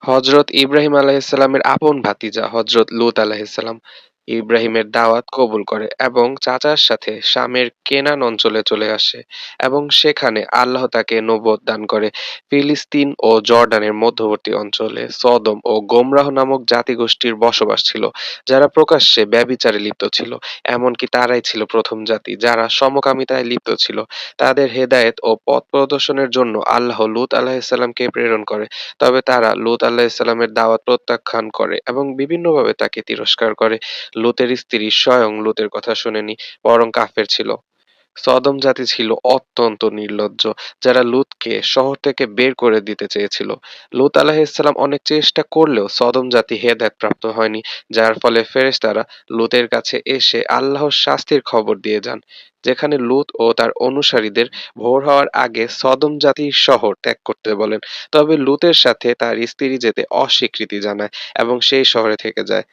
হযরত ইব্রাহিম আলাইহিসসালামের আপন ভাতিজা হযরত লূত আলাইহিসসালাম ইব্রাহিমের দাওয়াত কবুল করে এবং চাচার সাথে শামের কেনান অঞ্চলে চলে আসে এবং সেখানে আল্লাহ তাকে নবুয়ত দান করে। ফিলিস্তিন ও জর্ডানের মধ্যবর্তী অঞ্চলে সদম ও গোমরাহ নামক জাতিগোষ্ঠীর বসবাস ছিল, যারা প্রকাশ্যে ব্যভিচারে লিপ্ত ছিল। এমনকি তারাই ছিল প্রথম জাতি যারা সমকামিতায় লিপ্ত ছিল। তাদের হেদায়েত ও পথ প্রদর্শনের জন্য আল্লাহ লূত আলাইহিসসালামকে প্রেরণ করে। তবে তারা লূত আলাইহিসসালামের দাওয়াত প্রত্যাখ্যান করে এবং বিভিন্নভাবে তাকে তিরস্কার করে। লূতের স্ত্রী স্বয়ং লূতের কথা শোনেনি, বরং কাফের ছিল। সদম জাতি ছিল অত্যন্ত নির্লজ্জ, যারা লূতকে শহর থেকে বের করে দিতে চেয়েছিল। লূত আলাইহিসসালাম অনেক চেষ্টা করলেও সদম জাতি হেদায়েত প্রাপ্ত হয়নি, যার ফলে ফেরেশতারা লূতের কাছে এসে আল্লাহর শাস্তির খবর দিয়ে যান। যেখানে লূত ও তার অনুসারীদের ভোর হওয়ার আগে সদম জাতির শহর ত্যাগ করতে বলেন। তবে লূতের সাথে তার স্ত্রী যেতে অস্বীকৃতি জানায় এবং সেই শহরে থেকে যায়।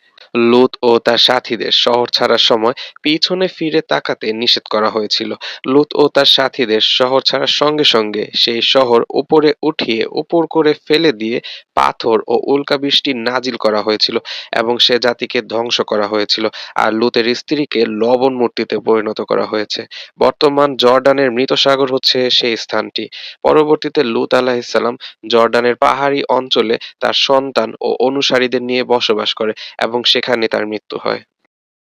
লূত ও তার সাথীদের শহর ছাড়ার সময় পিছনে ফিরে তাকাতে নিষেধ করা হয়েছিল। লূত ও তার সাথীদের শহর ছাড়ার সঙ্গে সঙ্গে সেই শহর উপরে উঠিয়ে উপর করে ফেলে দিয়ে পাথর ও উল্কাবৃষ্টি নাজিল করা হয়েছিল এবং সে জাতিকে ধ্বংস করা হয়েছিল। আর লূতের স্ত্রীকে লবণ মূর্তিতে পরিণত করা হয়েছে। বর্তমান জর্ডানের মৃত সাগর হচ্ছে সেই স্থানটি। পরবর্তীতে লূত আলাইহিসসালাম জর্ডানের পাহাড়ি অঞ্চলে তার সন্তান ও অনুসারীদের নিয়ে বসবাস করে এবং সেখানে তার মৃত্যু হয়।